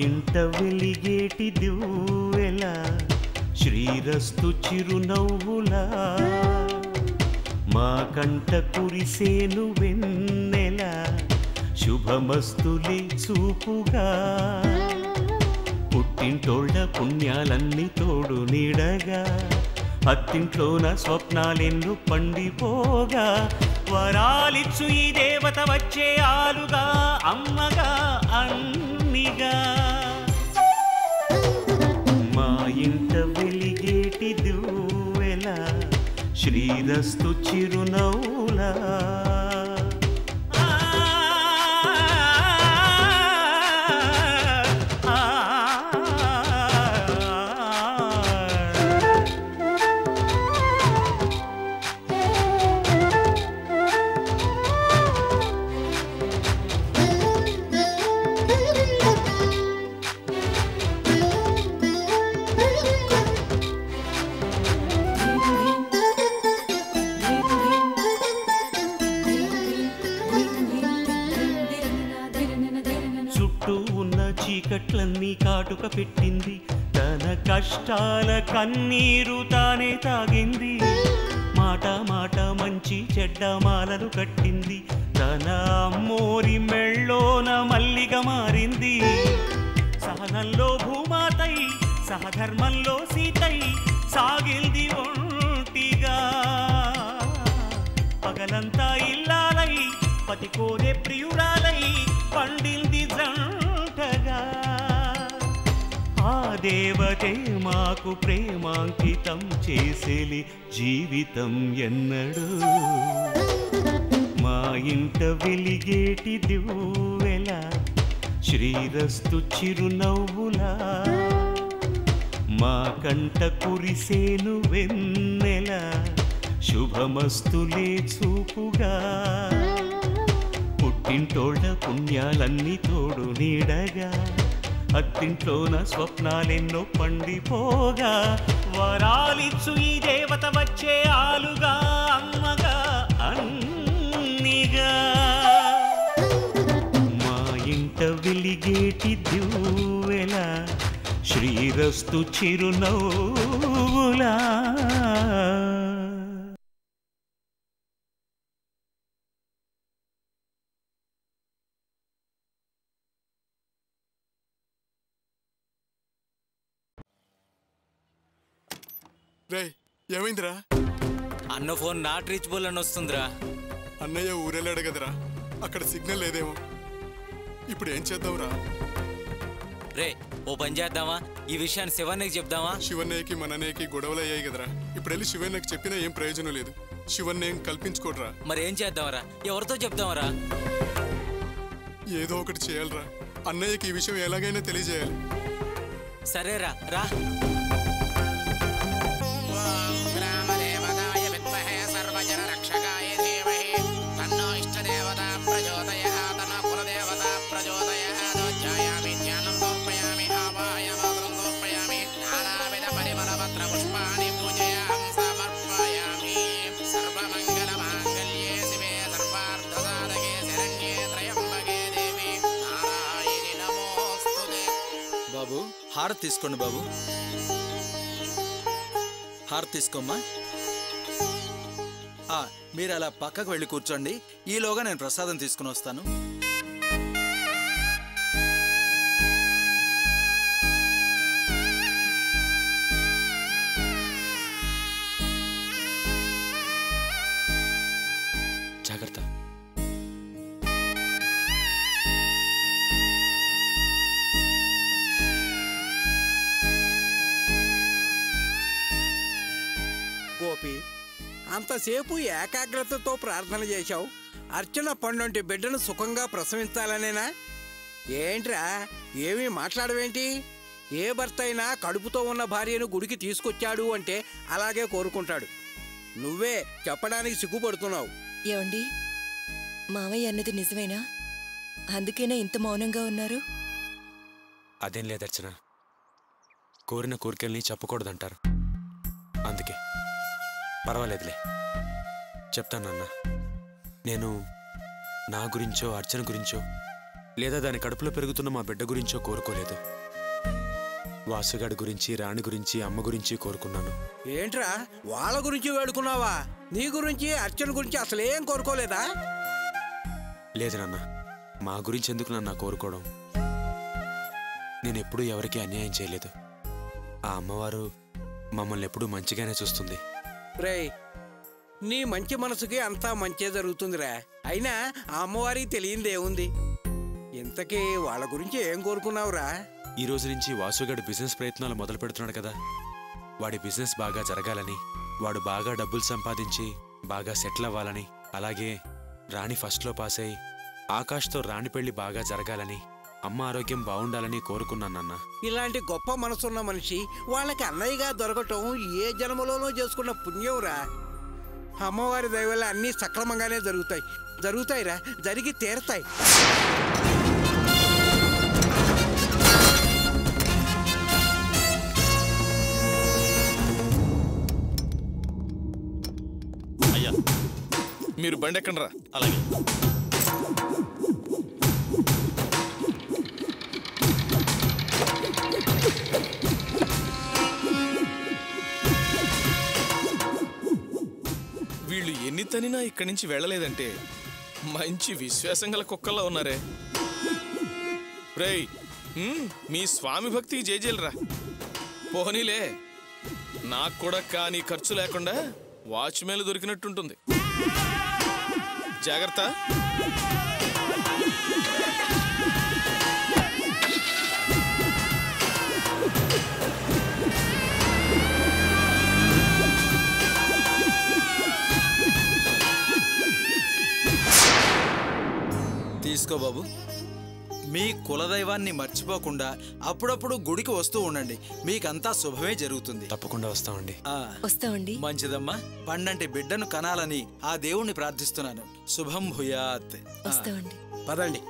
ఇంట వెలిగేటి దివ్వెలా శ్రీరస్తు చిరునవ్వులా మా కంట కురిసేను వెన్నెలా శుభమస్తులే చూపుగా పుట్టింటోళ్ళ పుణ్యాలన్నీ తోడు నీడగా అత్తింట్లోన స్వప్నాలెన్ను పండిపోగా వరాలిచ్చు ఈ దేవత వచ్చే ఆలుగా అమ్మగా అన్నిగా మా ఇంట వెలిగేటి దివ్వెలా శ్రీరస్తు చిరునవ్వులా చీకట్లన్నీ కాటుక పెట్టింది తన కష్టాల కన్నీరు తానే తాగింది మాట మాట మంచి చెడ్డ మాలలు కట్టింది తన అమ్మోరి మెళ్ళోన మల్లిగా మారింది సహనంలో భూమాతై సహధర్మంలో సీతై సాగింది ఒంటిగా పగలంతా ఇల్లాలై పతి కోరే ప్రియురాలై పండింది ఆ దేవతే మాకు ప్రేమాంకితం చేసేలి జీవితం ఎన్నడు మా ఇంట వెలిగేటి దివ్వెలా శ్రీరస్తు చిరునవ్వులా మా కంట కురిసేను వెన్నెలా శుభమస్తులే చూపుగా పుట్టింటోళ్ళ పుణ్యాలన్నీ తోడు నీడగా అత్తింట్లోన స్వప్నాలెన్నో పండిపోగా వరాలిచ్చు ఈ దేవత వచ్చే ఆలుగా అమ్మగా అన్నిగా మా ఇంట వెలిగేటి దివ్వెలా శ్రీరస్తు చిరునవ్వులా రే ఏమైందిరా? అన్న ఫోన్ నాట్ రీచబుల్ అని వస్తుందిరా. అన్నయ్య ఊరెళ్ళాడు కదరా, అక్కడ సిగ్నల్ లేదేమో. ఇప్పుడు ఏం చేద్దాంరా? రే ఓ పని చేద్దామా, ఈ విషయాన్ని శివన్నకి చెప్దామా? శివన్నయ్యకి మనన్నయ్యకి గొడవలు అయ్యాయి కదరా, ఇప్పుడు వెళ్ళి శివన్నకి చెప్పినా ఏం ప్రయోజనం లేదు. శివన్న ఏం కల్పించుకోడరా. మరి ఏం చేద్దామరా? ఎవరితో చెప్దామరా? ఏదో ఒకటి చేయాలరా. అన్నయ్యకి ఈ విషయం ఎలాగైనా తెలియజేయాలి. సరేరా రా. బాబు హారతి తీసుకోండి బాబు. హారతి తీసుకోమ్మా. మీరు అలా పక్కకు వెళ్ళి కూర్చోండి, ఈలోగా నేను ప్రసాదం తీసుకుని వస్తాను. జాగ్రత్త. గోపి, అంతసేపు ఏకాగ్రతతో ప్రార్థన చేశావు. అర్చన పండుంటి బిడ్డను సుఖంగా ప్రసవించాలనేనా? ఏంట్రా ఏమీ మాట్లాడవేంటి? ఏ భర్త అయినా కడుపుతో ఉన్న భార్యను గుడికి తీసుకొచ్చాడు అంటే అలాగే కోరుకుంటాడు. నువ్వే చెప్పడానికి సిగ్గుపడుతున్నావు. ఏమండి, మావయ్య అన్నది నిజమేనా? అందుకేనా ఇంత మౌనంగా ఉన్నారు? అదేం లేదర్చన, కోరిన కోరికల్ని చెప్పకూడదంటారు. అందుకే. పర్వాలేదులే, చెప్తానన్నా. నేను నా గురించో అర్చన గురించో లేదా దాని కడుపులో పెరుగుతున్న మా బిడ్డ గురించో కోరుకోలేదు. వాసుగాడి గురించి, రాణి గురించి, అమ్మ గురించి కోరుకున్నాను. ఏంట్రా వాళ్ళ గురించి వేడుకున్నావా? నీ గురించి అర్చన గురించి అసలేం కోరుకోలేదా? లేదు నాన్న, మా గురించి ఎందుకు నన్ను కోరుకోవడం? నేనెప్పుడూ ఎవరికీ అన్యాయం చేయలేదు. ఆ అమ్మవారు మమ్మల్ని ఎప్పుడూ మంచిగానే చూస్తుంది. రేయ్, నీ మంచి మనసుకి అంతా మంచే జరుగుతుందిరా. అయినా ఆ అమ్మవారికి తెలియందేముంది? ఇంతకీ వాళ్ళ గురించి ఏం కోరుకున్నావురా? ఈ రోజు నుంచి వాసుగాడి బిజినెస్ ప్రయత్నాలు మొదలు పెడుతున్నాడు కదా, వాడి బిజినెస్ బాగా జరగాలని, వాడు బాగా డబ్బులు సంపాదించి బాగా సెటిల్ అవ్వాలని, అలాగే రాణి ఫస్ట్లో పాస్ అయి ఆకాష్తో రాణి పెళ్లి బాగా జరగాలని, అమ్మ ఆరోగ్యం బాగుండాలని కోరుకున్నానన్న. ఇలాంటి గొప్ప మనసున్న మనిషి వాళ్ళకి అన్నయ్యగా దొరకటం ఏ జన్మలోనో చేసుకున్న పుణ్యంరా. అమ్మవారి దయ వల్ల అన్నీ సక్రమంగానే జరుగుతాయిరా, జరిగి తీరతాయి. అయ్యా, మీరు బండి ఎక్కండి రా. అలాగే. వీళ్ళు ఎన్ని తనినా ఇక్కడి నుంచి వెళ్ళలేదంటే మంచి విశ్వాసం గల కుక్కల్లా ఉన్నారే. రేయ్, మీ స్వామి భక్తికి జేజేలరా. పోనీలే, నాకు కూడా కానీ ఖర్చు లేకుండా వాచ్మెన్ దొరికినట్టుంటుంది. జాగ్రత్త. తీసుకో బాబు. మీ కులదైవాన్ని మర్చిపోకుండా అప్పుడప్పుడు గుడికి వస్తూ ఉండండి. మీకంతా శుభమే జరుగుతుంది. తప్పకుండా వస్తామండి. వస్తామండి. మంచిదమ్మా. పండంటి బిడ్డను కనాలని ఆ దేవుణ్ణి ప్రార్థిస్తున్నాను. శుభం భూయాత్. వస్తామండి. పదండి.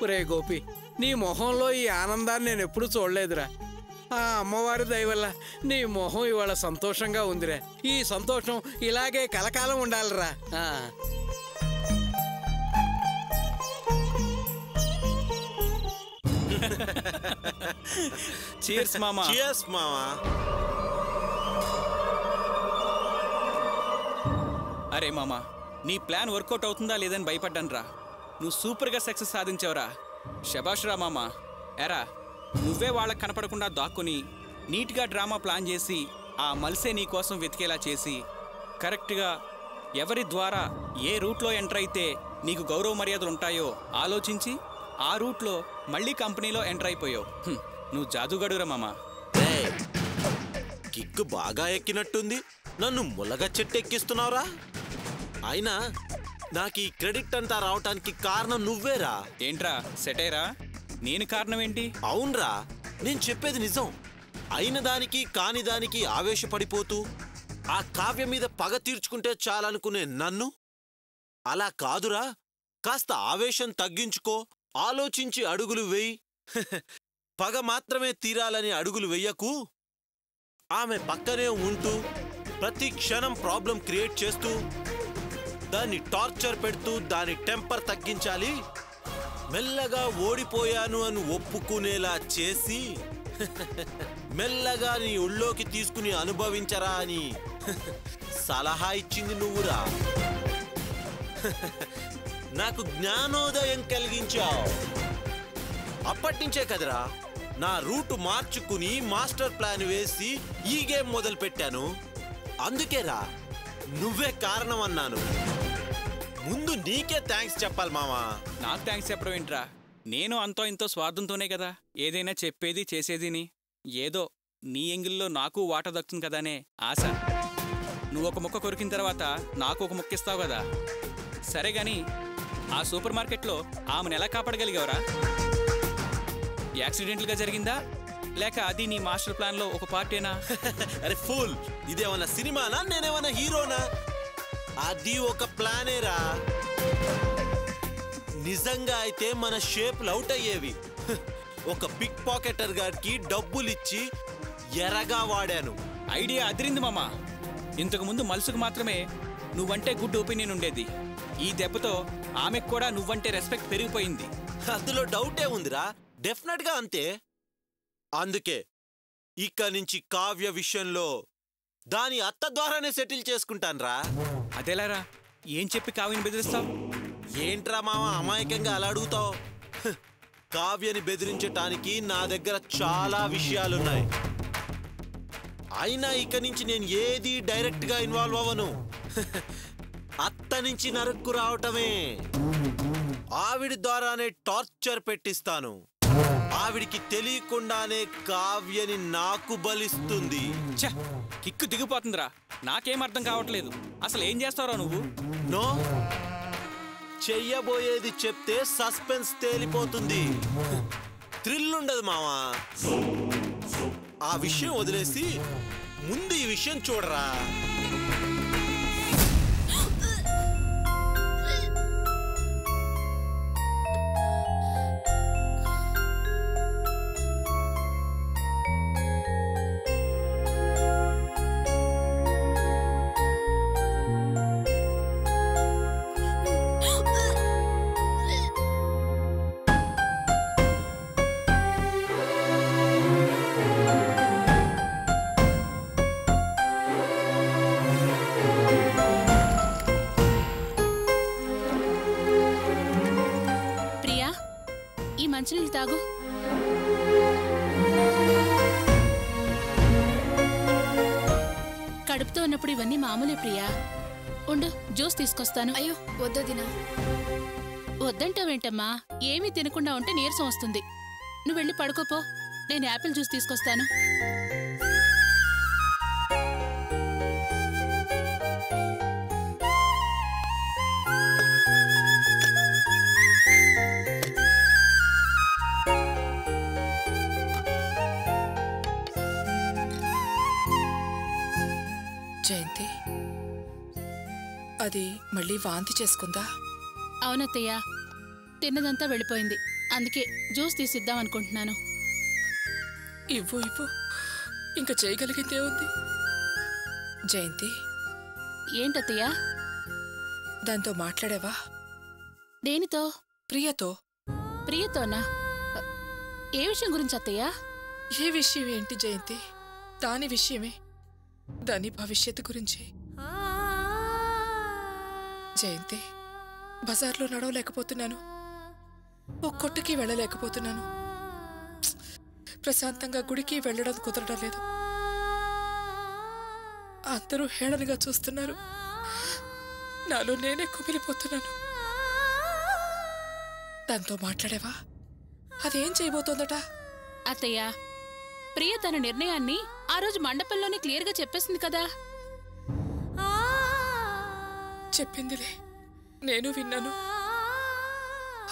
ఒరే గోపి, నీ మొహంలో ఈ ఆనందాన్ని నేను ఎప్పుడు చూడలేదురా. ఆ అమ్మవారి దయ వల్ల నీ మొహం ఇవాళ సంతోషంగా ఉందిరా. ఈ సంతోషం ఇలాగే కలకాలం ఉండాలిరా. చీర్స్ మామా. చీర్స్ మామా. అరే మామా, నీ ప్లాన్ వర్కౌట్ అవుతుందా లేదని భయపడ్డాను రా. నువ్వు సూపర్గా సక్సెస్ సాధించావురా. శబాష్ రా మామా. ఎరా, నువ్వే వాళ్ళకి కనపడకుండా దాక్కుని నీట్గా డ్రామా ప్లాన్ చేసి ఆ మల్సే నీ కోసం వెతికేలా చేసి కరెక్ట్గా ఎవరి ద్వారా ఏ రూట్లో ఎంటర్ అయితే నీకు గౌరవ మర్యాదలు ఉంటాయో ఆలోచించి ఆ రూట్లో మళ్ళీ కంపెనీలో ఎంటర్ అయిపోయావు. నువ్వు జాదుగడురా మామా. కిక్కు బాగా ఎక్కినట్టుంది. నన్ను ములగ చెట్టు ఎక్కిస్తున్నావురా. అయినా నాకు ఈ క్రెడిట్ అంతా రావటానికి కారణం నువ్వేరా. ఏంట్రా సెటైరా? నేను కారణం ఏంటి? అవునరా, నేను చెప్పేది నిజం. అయిన దానికి కాని దానికి ఆవేశపడిపోతూ ఆ కావ్య మీద పగ తీర్చుకుంటే చాలనుకునే నన్ను అలా కాదురా, కాస్త ఆవేశం తగ్గించుకో, ఆలోచించి అడుగులు వెయ్యి. పగ మాత్రమే తీరాలని అడుగులు వెయ్యకు. ఆమె పక్కనే ఉంటూ ప్రతి క్షణం ప్రాబ్లం క్రియేట్ చేస్తూ దాన్ని టార్చర్ పెడుతూ దాని టెంపర్ తగ్గించాలి. మెల్లగా ఓడిపోయాను అని ఒప్పుకునేలా చేసి మెల్లగా నీ ఒళ్ళోకి తీసుకుని అనుభవించరా అని సలహా ఇచ్చింది నువ్వురా. నాకు జ్ఞానోదయం కలిగించావు. అప్పటినుంచే కదరా నా రూటు మార్చుకుని మాస్టర్ ప్లాన్ వేసి ఈ గేమ్ మొదలు పెట్టాను. అందుకేరా నువ్వే కారణం అన్నాను. ముందు నీకే థ్యాంక్స్ చెప్పాలి మామా. నాకు థ్యాంక్స్ చెప్పడం ఏంట్రా? నేను అంతో ఇంతో స్వార్థంతోనే కదా ఏదైనా చెప్పేది చేసేదిని. ఏదో నీ ఎంగిల్లో నాకు వాట దక్కుతుంది కదానే ఆశ. నువ్వు ఒక ముక్క కొరికిన తర్వాత నాకు ఒక ముక్క ఇస్తావు కదా. సరే గాని ఆ సూపర్ మార్కెట్లో ఆమెను ఎలా కాపాడగలిగావరా? యాక్సిడెంట్గా జరిగిందా లేక అది నీ మాస్టర్ ప్లాన్లో ఒక పార్టీనా? అరే ఫూల్, ఇదేమన్నా సినిమానా, నేనేమన్నా హీరోనా? అది ఒక ప్లానేరా. నిజంగా అయితే మన షేప్లు అవుట్ అయ్యేవి. ఒక పిక్ పాకెటర్ గారికి డబ్బులిచ్చి ఎరగా వాడాను. ఐడియా అదిరింది మామ. ఇంతకు ముందు మల్సుకు మాత్రమే నువ్వంటే గుడ్ ఒపీనియన్ ఉండేది. ఈ దెబ్బతో ఆమెకు కూడా నువ్వంటే రెస్పెక్ట్ పెరిగిపోయింది. అందులో డౌటే ఉందిరా, డెఫినెట్ గా అంతే. అందుకే ఇక నుంచి కావ్య విషయంలో దాని అత్త ద్వారానే సెటిల్ చేసుకుంటాన్రా. అదేలారా? ఏం చెప్పి కావ్యని బెదిరిస్తావు? ఏంట్రా మామ అమాయకంగా అలా అడుగుతావు? కావ్యని బెదిరించటానికి నా దగ్గర చాలా విషయాలున్నాయి. అయినా ఇక నుంచి నేను ఏది డైరెక్ట్ గా ఇన్వాల్వ్ అవ్వను. అత్త నుంచి నరుక్కు రావటమే. ఆవిడ ద్వారానే టార్చర్ పెట్టిస్తాను. ఆవిడికి తెలియకుండానే కావ్యని నాకు బలిస్తుంది. కిక్కు దిగిపోతుందిరా. నాకేం అర్థం కావట్లేదు. అసలు ఏం చేస్తావురా నువ్వు? నో, చెయ్యబోయేది చెప్తే సస్పెన్స్ తేలిపోతుంది. థ్రిల్ ఉండదు మావా. ఆ విషయం వదిలేసి ముందు ఈ విషయం చూడరా. మంచినీళ్ళు తాగు. కడుపుతో ఉన్నప్పుడు ఇవన్నీ మామూలే ప్రియా. ఉండు, జ్యూస్ తీసుకొస్తాను. అయ్యో వద్దొదినా. వద్దంటావేంటమ్మా? ఏమీ తినకుండా ఉంటే నీరసం వస్తుంది. నువ్వు వెళ్ళి పడుకోపో, నేను యాపిల్ జ్యూస్ తీసుకొస్తాను. జయంతి, అది మళ్ళీ వాంతి చేసుకుందా? అవునత్తయ్య, తిన్నదంతా వెళ్ళిపోయింది. అందుకే జ్యూస్ తీసిద్దాం అనుకుంటున్నాను. ఇవ్వు ఇవ్వు, ఇంకా చేయగలిగిందే ఉంది. జయంతి, ఏంటత్తయ్య? దాంతో మాట్లాడావా? దేనితో? ప్రియతో. ప్రియతోనా? ఏ విషయం గురించి అత్తయ్య? ఏ విషయం ఏంటి జయంతి? దాని విషయమే, దాని భవిష్యత్తు గురించి. జయంతి, బజార్లో నడవలేకపోతున్నాను, ఓ కొట్టుకి వెళ్ళలేకపోతున్నాను, ప్రశాంతంగా గుడికి వెళ్ళడం కుదరడం లేదు. అందరూ హేళనగా చూస్తున్నారు, నాలో నేనే కుమిలిపోతున్నాను. దాంతో మాట్లాడేవా? అదేం చేయబోతోందట? అత్తయ్య, ప్రియ తన నిర్ణయాన్ని ఆ రోజు మండపంలోనే క్లియర్గా చెప్పేసింది కదా. చెప్పిందిలే, నేను విన్నాను.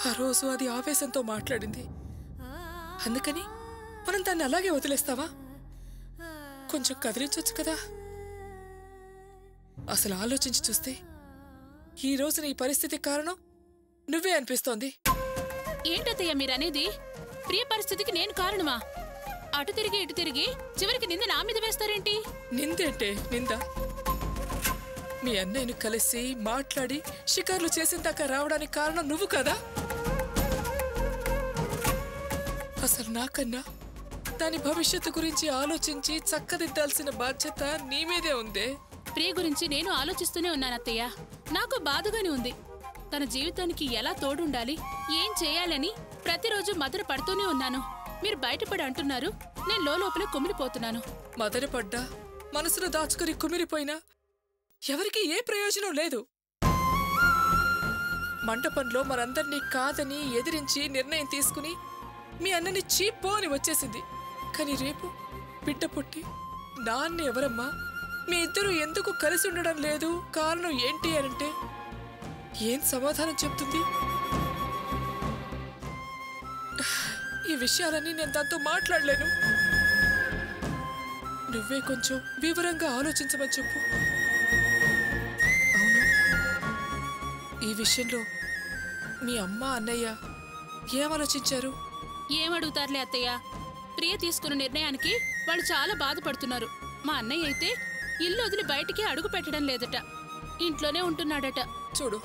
ఆ రోజు అది ఆవేశంతో మాట్లాడింది. అందుకని మనం దాన్ని అలాగే వదిలేస్తావా? కొంచెం కదిలించొచ్చు కదా. అసలు ఆలోచించి చూస్తే ఈ రోజు నీ పరిస్థితి కారణం నువ్వే అనిపిస్తోంది. ఏంటత్తయ్య మీరనేది? ప్రియ పరిస్థితికి నేను కారణమా? అటు తిరిగి ఇటు తిరిగి చివరికి నింద నా మీద వేస్తారేంటి? నిందేంటే నింద? మీ అన్నయ్యను కలిసి మాట్లాడి షికార్లు చేసిన దాకా రావడానికి కారణం నువ్వు కదా. అసలు నాకన్నా దాని భవిష్యత్తు గురించి ఆలోచించి చక్కదిద్దాల్సిన బాధ్యత నీ మీదే ఉందే. ప్రియ గురించి నేను ఆలోచిస్తూనే ఉన్నాను అత్తయ్య. నాకు బాధగానే ఉంది. తన జీవితానికి ఎలా తోడుండాలి, ఏం చేయాలని ప్రతిరోజు మదన పడుతూనే ఉన్నాను. మీరు బయటపడి అంటున్నారు, నేను లోపల కుమిలిపోతున్నాను. మదన పడ్డా, మనసులో దాచుకుని కుమిలిపోయినా ఎవరికి ఏ ప్రయోజనం లేదు. మంటపంలో మనందరినీ కాదని ఎదిరించి నిర్ణయం తీసుకుని మీ అన్నని చీపో అని వచ్చేసింది. కానీ రేపు బిడ్డ పుట్టి నాన్న ఎవరమ్మా, మీ ఇద్దరు ఎందుకు కలిసి ఉండడం లేదు, కారణం ఏంటి అనంటే ఏం సమాధానం చెప్తుంది? విషయాలన్నీ నేను దాంతో మాట్లాడలేను. నువ్వే కొంచెం వివరంగా ఆలోచించమని చెప్పు. అవును, ఈ విషయంలో మీ అమ్మ అన్నయ్య ఏమాలోచించారు? ఏమడుగుతారులే అత్తయ్య. ప్రియ తీసుకున్న నిర్ణయానికి వాళ్ళు చాలా బాధపడుతున్నారు. మా అన్నయ్య అయితే ఇల్లు వదిలి బయటికి అడుగు పెట్టడం లేదట, ఇంట్లోనే ఉంటున్నాడట. చూడు,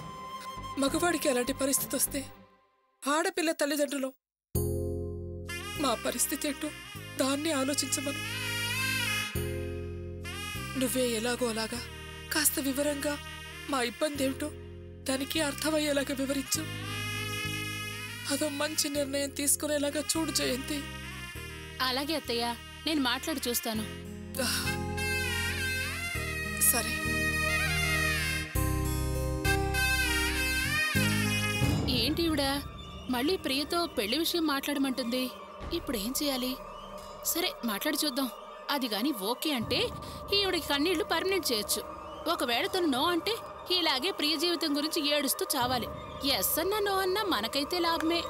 మగవాడికి అలాంటి పరిస్థితి వస్తే ఆడపిల్ల తల్లిదండ్రులు మా పరిస్థితి ఏంటో దాన్ని ఆలోచించమను. నువ్వే ఎలాగో అలాగా కాస్త వివరంగా మా ఇబ్బంది ఏమిటో దానికి అర్థమయ్యేలాగా వివరించు. అదో మంచి నిర్ణయం తీసుకునేలాగా చూడు జయంతి. అలాగే అత్తయ్య, నేను మాట్లాడి చూస్తాను. సరే. ఏంటి ఈవిడ మళ్ళీ ప్రియతో పెళ్లి విషయం మాట్లాడమంటుంది? ఇప్పుడు ఏం చేయాలి? సరే, మాట్లాడి చూద్దాం. అది గాని ఓకే అంటే ఈవిడికి కన్నీళ్లు పర్మనెంట్ చేయొచ్చు. ఒకవేళ తను నో అంటే ఇలాగే ప్రియ జీవితం గురించి ఏడుస్తూ చావాలి. ఎస్ అన్నా నో అన్నా మనకైతే లాభమే.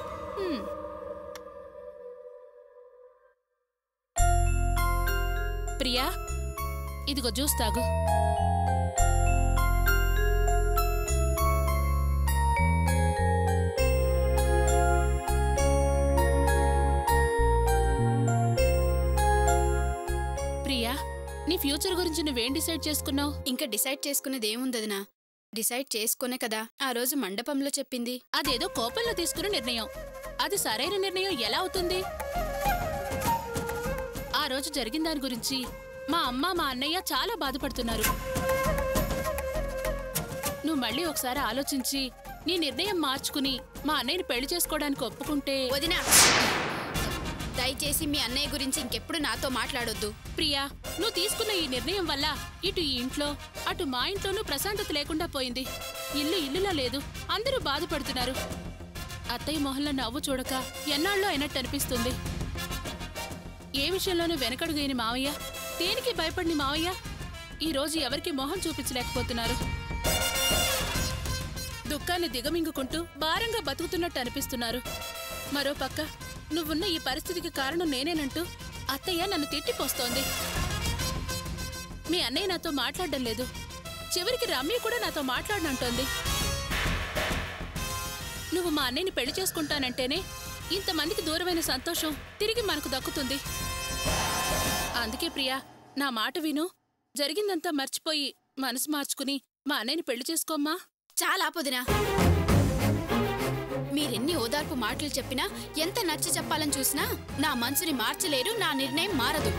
ప్రియా, ఇదిగో జ్యూస్ తాగు. ప్రియా, నీ ఫ్యూచర్ గురించి నువ్వేం డిసైడ్ చేసుకున్నావు? ఇంకా డిసైడ్ చేసుకునేది ఏముందదినా? డిసైడ్ చేసుకునే కదా ఆ రోజు మండపంలో చెప్పింది. అదేదో కోపంలో తీసుకున్న నిర్ణయం. అది సరైన నిర్ణయం ఎలా అవుతుంది? ఆ రోజు జరిగిన దాని గురించి మా అమ్మ మా అన్నయ్య చాలా బాధపడుతున్నారు. నువ్వు మళ్ళీ ఒకసారి ఆలోచించి నీ నిర్ణయం మార్చుకుని మా అన్నయ్యని పెళ్లి చేసుకోవడానికి ఒప్పుకుంటే. వదినా, దయచేసి మీ అన్నయ్య గురించి ఇంకెప్పుడు నాతో మాట్లాడొద్దు. ప్రియా, నువ్వు తీసుకున్న ఈ నిర్ణయం వల్ల ఇటు ఈ ఇంట్లో అటు మా ఇంట్లోనూ ప్రశాంతత లేకుండా పోయింది. ఇల్లు ఇల్లులా లేదు, అందరూ బాధపడుతున్నారు. అత్తయ్య మొహంలో నవ్వు చూడక ఎన్నాళ్ళో అయినట్టు అనిపిస్తుంది. ఏ విషయంలోనూ వెనకడుగైన మావయ్య, దేనికి భయపడిన మావయ్య ఈ రోజు ఎవరికి మొహం చూపించలేకపోతున్నారు. దుఃఖాన్ని దిగమింగుకుంటూ భారంగా బతుకుతున్నట్టు అనిపిస్తున్నారు. మరోపక్క నువ్వున్న ఈ పరిస్థితికి కారణం నేనేనంటూ అత్తయ్య నన్ను తిట్టిపోస్తోంది. మీ అన్నయ్య నాతో మాట్లాడడం లేదు, చివరికి రమ్య కూడా నాతో మాట్లాడనంటోంది. నువ్వు మా అన్నయ్యని పెళ్లి చేసుకుంటానంటేనే ఇంతమందికి దూరమైన సంతోషం తిరిగి మనకు దక్కుతుంది. అందుకే ప్రియా, నా మాట విను. జరిగిందంతా మర్చిపోయి మనసు మార్చుకుని మా అన్నయ్యని పెళ్లి చేసుకోమ్మా. చాలా పొదినా, మీరెన్ని ఓదార్పు మాటలు చెప్పినా, ఎంత నచ్చ చెప్పాలని చూసినా నా మనసుని మార్చలేరు, నా నిర్ణయం మారదు.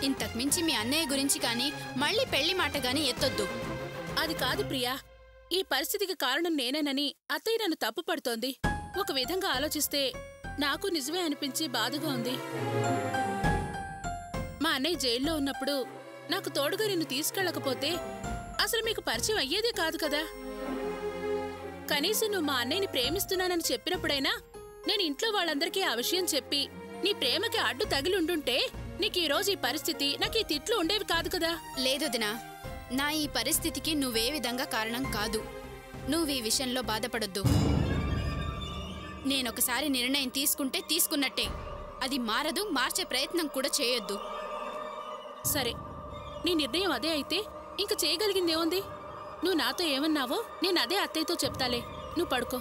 ఇంతకుమించి మీ అన్నయ్య గురించి కానీ మళ్ళీ పెళ్లి మాట గాని ఎత్తొద్దు. అది కాదు ప్రియా, ఈ పరిస్థితికి కారణం నేనేనని అత్తయ్య నన్ను తప్పు పడుతోంది. ఒక విధంగా ఆలోచిస్తే నాకు నిజమే అనిపించి బాధగా ఉంది. మా అన్నయ్య జైల్లో ఉన్నప్పుడు నాకు తోడుగా నిన్ను తీసుకెళ్ళకపోతే అసలు మీకు పరిచయం అయ్యేదే కాదు కదా. కనీసం నువ్వు మా అన్నయ్యని ప్రేమిస్తున్నానని చెప్పినప్పుడైనా నేను ఇంట్లో వాళ్ళందరికీ ఆ విషయం చెప్పి నీ ప్రేమకి అడ్డు తగిలి ఉండుంటే నీకు ఈ రోజు ఈ పరిస్థితి, నాకు ఈ తిట్లు ఉండేవి కాదు కదా. లేదు దినా, నా ఈ పరిస్థితికి నువ్వే విధంగా కారణం కాదు. నువ్వు ఈ విషయంలో బాధపడొద్దు. నేనొకసారి నిర్ణయం తీసుకుంటే తీసుకున్నట్టే, అది మారదు, మార్చే ప్రయత్నం కూడా చేయొద్దు. సరే, నీ నిర్ణయం అదే అయితే ఇంక చేయగలిగిందేముంది? నువ్వు నాతో ఏమన్నావో నేను అదే అత్తయ్యతో చెప్తాలే. నువ్వు పడుకో.